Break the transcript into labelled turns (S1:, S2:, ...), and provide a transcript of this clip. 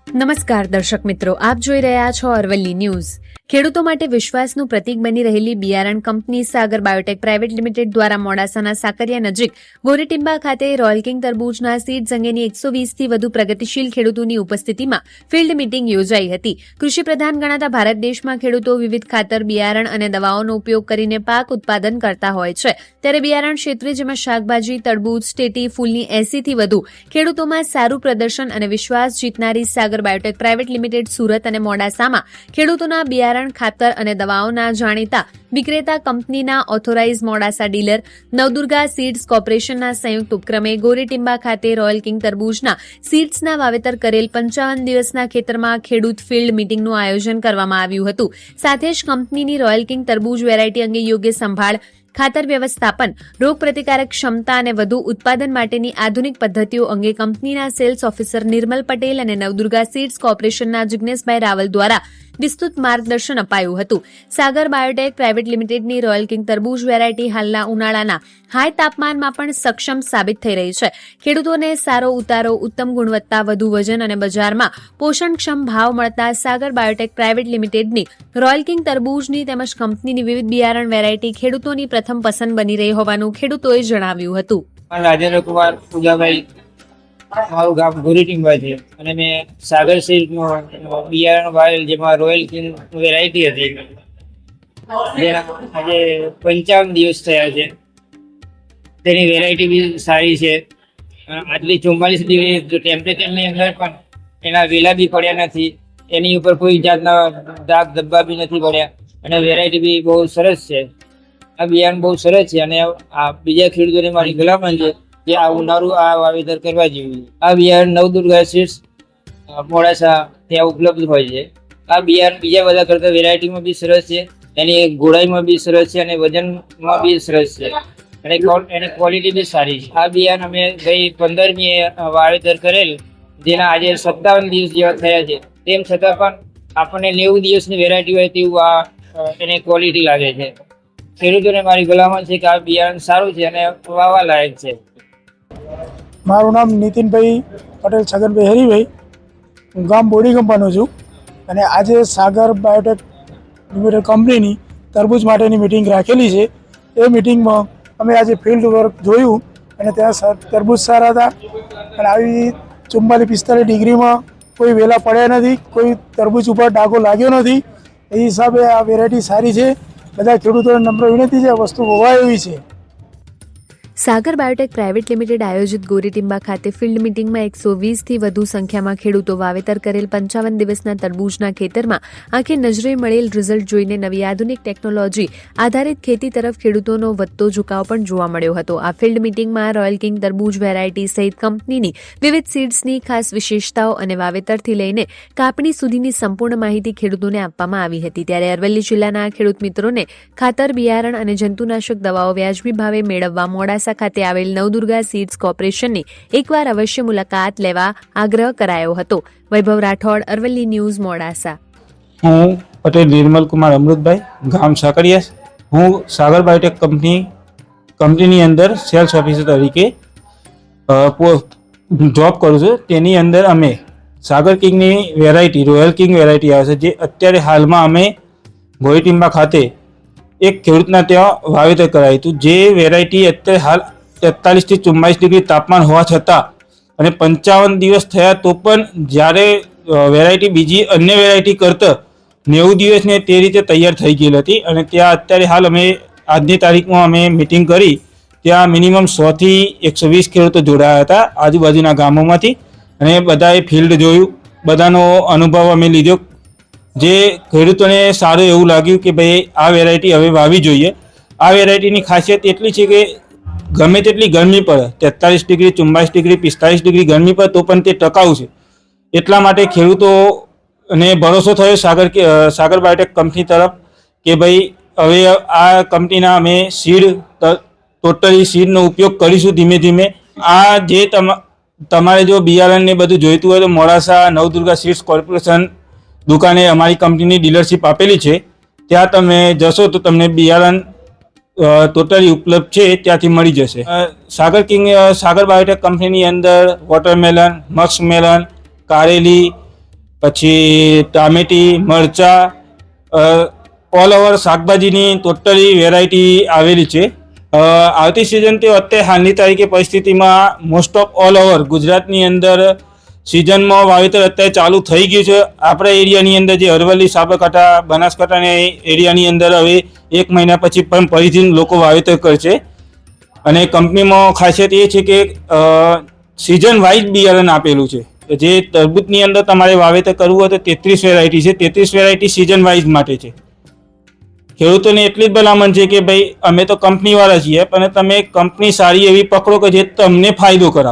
S1: નમસ્કાર દર્શક મિત્રો, આપ જોઈ રહ્યા છો અરવલ્લી ન્યૂઝ। ખેડૂતો માટે વિશ્વાસનું પ્રતીક બની રહેલી બિયારણ કંપની સાગર બાયોટેક પ્રાઇવેટ લિમિટેડ દ્વારા મોડાસાના સાકરિયા નજીક ગોરેટિંબા ખાતે રોયલ કિંગ તરબૂચના સીડ્સ અંગેની 120થી વધુ પ્રગતિશીલ ખેડૂતોની ઉપસ્થિતિમાં ફિલ્ડ મીટિંગ યોજાઈ હતી। કૃષિ પ્રધાન ગણાતા ભારત દેશમાં ખેડૂતો વિવિધ ખાતર, બિયારણ અને દવાઓનો ઉપયોગ કરીને પાક ઉત્પાદન કરતા હોય છે, ત્યારે બિયારણ ક્ષેત્રે જેમાં શાકભાજી, તરબૂચ, સ્ટેટી, ફૂલની 80થી વધુ ખેડૂતોમાં સારું પ્રદર્શન અને વિશ્વાસ જીતનારી સાગર બાયોટેક પ્રાઇવેટ લિમિટેડ સુરત અને મોડાસામાં ખેડૂતોના બિયારણ, ખાતર અને દવાઓના જાણીતા વિક્રેતા કંપનીના authorise Modasa dealer Navdurga seeds કોર્પોરેશનના સંયુક્ત ઉપક્રમે ગોરેટિંબા ખાતે રોયલ કિંગ તરબૂચના સીડ્સના વાવેતર કરેલ 55 દિવસના ખેતરમાં ખેડૂત ફિલ્ડ મીટિંગનું આયોજન કરવામાં આવ્યું હતું। સાથે જ કંપનીની રોયલ કિંગ તરબૂચ વેરાયટી અંગે યોગ્ય સંભાળ, ખાતર વ્યવસ્થાપન, રોગ પ્રતિકારક ક્ષમતા અને વધુ ઉત્પાદન માટેની આધુનિક પદ્ધતિઓ અંગે કંપનીના સેલ્સ ઓફિસર નિર્મલ પટેલ અને નવદુર્ગા સીડ્સ કોર્પોરેશનના જિગ્નેશભાઈ રાવલ દ્વારા વિસ્તૃત માર્ગદર્શન અપાયું હતું। સાગર બાયોટેક પ્રાઇવેટ લિમિટેડની રોયલ કિંગ તરબૂચ વેરાયટી હાલના ઉનાળાના હાઈ તાપમાનમાં પણ સક્ષમ સાબિત થઈ રહી છે। ખેડૂતોને સારો ઉતારો, ઉત્તમ ગુણવત્તા, વધુ વજન અને બજારમાં પોષણક્ષમ ભાવ મળતા સાગર બાયોટેક પ્રાઇવેટ લિમિટેડની રોયલ કિંગ તરબૂચની તેમજ કંપનીની વિવિધ બિયારણ વેરાયટી ખેડૂતોની પ્રથમ પસંદ બની રહી હોવાનું ખેડૂતોએ જણાવ્યું હતું।
S2: રાજેન્દ્ર કુમાર પૂજાભાઈ, મારું ગામ ગોરેટિંબા છે અને મેં સાગર સિલ્કનું બિયારણ વાવેલ, જેમાં રોયલ કિંગ વેરાયટી હતી, જેના આજે 55 દિવસ થયા છે। તેની વેરાયટી બી સારી છે। આટલી 44 ડિગ્રી ટેમ્પરેચરની અંદર પણ એના વેલા બી પડ્યા નથી, એની ઉપર કોઈ જાતના દાગ ધબ્બા બી નથી પડ્યા અને વેરાયટી બી બહુ સરસ છે। આ બિયારણ બહુ સરસ છે અને આ બીજા ખેડૂતોને મારી ભલામણ છે કે આ ઉનાળુ આ વાવેતર કરવા જેવું। આ બિયારણ નવદુર્ગા સીડ્સ મોડાસા ત્યાં ઉપલબ્ધ હોય છે। આ બિયારણ બીજા બધા કરતા વેરાયટીમાં બી સરસ છે, એની ગોળાઈમાં બી સરસ છે અને વજનમાં બી સરસ છે અને એની ક્વોલિટી બી સારી છે। આ બિયારણ અમે ગઈ 15મીએ વાવેતર કરેલ, જેના આજે 57 દિવસ જેવા થયા છે, તેમ છતાં પણ આપણને 90 દિવસની વેરાયટી હોય તેવું આ એની ક્વોલિટી લાગે છે। ખેડૂતોને મારી ભલામણ છે કે આ બિયારણ સારું છે અને વાવવા લાયક છે।
S3: મારું નામ નીતિનભાઈ પટેલ છગનભાઈ હરિભાઈ, હું ગામ બોડીગંપાનો છું અને આજે સાગર બાયોટેક લિમિટેડ કંપનીની તરબૂચ માટેની મિટિંગ રાખેલી છે। એ મિટિંગમાં અમે આજે ફિલ્ડ વર્ક જોયું અને ત્યાં તરબૂચ સારા હતા અને આવી 44-45 ડિગ્રીમાં કોઈ વેલા પડ્યા નથી, કોઈ તરબૂચ ઉપર ડાઘો લાગ્યો નથી। એ હિસાબે આ વેરાયટી સારી છે। બધા ખેડૂતોને નમ્ર વિનંતી છે, આ વસ્તુ હોવા એવી છે।
S1: સાગર બાયોટેક પ્રાઇવેટ લિમિટેડ આયોજિત ગોરેટિંબા ખાતે ફિલ્ડ મીટિંગમાં 120થી વધુ સંખ્યામાં ખેડૂતો વાવેતર કરેલ 55 દિવસના તરબૂચના ખેતરમાં આંખે નજરે મળેલ રિઝલ્ટ જોઈને નવી આધુનિક ટેકનોલોજી આધારિત ખેતી તરફ ખેડૂતોનો વધતો ઝુકાવ પણ જોવા મળ્યો હતો। આ ફિલ્ડ મીટિંગમાં રોયલ કિંગ તરબૂચ વેરાયટી સહિત કંપનીની વિવિધ સીડ્સની ખાસ વિશેષતાઓ અને વાવેતરથી લઈને કાપણી સુધીની સંપૂર્ણ માહિતી ખેડૂતોને આપવામાં આવી હતી। ત્યારે અરવલ્લી જિલ્લાના ખેડૂત મિત્રોને ખાતર, બિયારણ અને જંતુનાશક દવાઓ વ્યાજબી ભાવે મેળવવા મોડાસા ખાતે આવેલ નવદુર્ગા સીડ્સ કોર્પોરેશનની એકવાર અવશ્ય મુલાકાત લેવા આગ્રહ કરાયો હતો। વૈભવ રાઠોડ, અરવલ્લી ન્યૂઝ, મોડાસા।
S4: હું પટેલ નિર્મલ કુમાર અમૃતભાઈ, ગામ સાકરિયા। હું સાગર બાયોટેક કંપનીની અંદર સેલ્સ ઓફિસર તરીકે જોબ કરું છું। તેની અંદર અમે સાગર કિંગની વેરાયટી, રોયલ કિંગ વેરાયટી આવે છે, જે અત્યારે હાલમાં અમે ગોરેટિંબા ખાતે એક ખેડૂતના ત્યાં વાવેતર કરાયું હતું। જે વેરાયટી અત્યારે હાલ 43થી 44 ડિગ્રી તાપમાન હોવા છતાં અને 55 દિવસ થયા તો પણ જ્યારે વેરાયટી બીજી અન્ય વેરાયટી કરતાં 90 દિવસને તે રીતે તૈયાર થઈ ગયેલી હતી અને ત્યાં અત્યારે હાલ અમે આજની તારીખમાં અમે મિટિંગ કરી, ત્યાં મિનિમમ 100થી 120 ખેડૂતો જોડાયા હતા આજુબાજુના ગામોમાંથી અને બધાએ ફિલ્ડ જોયું, બધાનો અનુભવ અમે લીધો। જે ખેડૂતોને સારું એવું લાગ્યું કે ભાઈ આ વેરાયટી હવે વાવી જોઈએ। આ વેરાયટીની ખાસિયત એટલી છે કે ગમે તેટલી ગરમી પડે, 43 ડિગ્રી, 44 ડિગ્રી, 45 ડિગ્રી ગરમી પડે તો પણ તે ટકાઉ છે। એટલા માટે ખેડૂતોને ભરોસો થયો સાગર બાયોટેક કંપની તરફ કે ભાઈ હવે આ કંપનીના અમે ટોટલી સીડનો ઉપયોગ કરીશું ધીમે ધીમે। આ જે તમારે જો બિયારણને બધું જોઈતું હોય તો મોડાસા નવદુર્ગા સીડ્સ કોર્પોરેશન દુકાને અમારી કંપનીની ડીલરશીપ આપેલી છે, ત્યાં તમે જશો તો તમને બિયારણ ટોટલી ઉપલબ્ધ છે, ત્યાંથી મળી જશે। સાગર બાયોટેક કંપનીની અંદર વોટરમેલન, મસ્કમેલન, કારેલી, પછી ટામેટી, મરચાં, ઓલ ઓવર શાકભાજીની ટોટલી વેરાયટી આવેલી છે. આવતી સિઝન તે અત્યારે હાલની તારીખે પરિસ્થિતિમાં મોસ્ટ ઓફ ઓલ ઓવર ગુજરાતની અંદર સિઝનમાં વાવેતર અત્યારે ચાલુ થઈ ગયું છે. આપણા એરિયાની અંદર જે અરવલ્લી, સાબરકાંઠા, બનાસકાંઠાના એરિયાની અંદર હવે 1 મહિના પછી પણ ફરીથી લોકો વાવેતર કરશે. અને કંપનીમાં ખાસિયત એ છે કે સિઝન વાઇઝ બિયારણ આપેલું છે. જે તરબૂચની અંદર તમારે વાવેતર કરવું હોય તો 33 વેરાયટી છે. 33 વેરાયટી સિઝન વાઇઝ માટે છે. ખેડૂતોને એટલી જ ભલામણ છે કે ભાઈ અમે તો કંપનીવાળા છીએ, પણ તમે કંપની સારી એવી પકડો કે જે તમને ફાયદો કરાવે.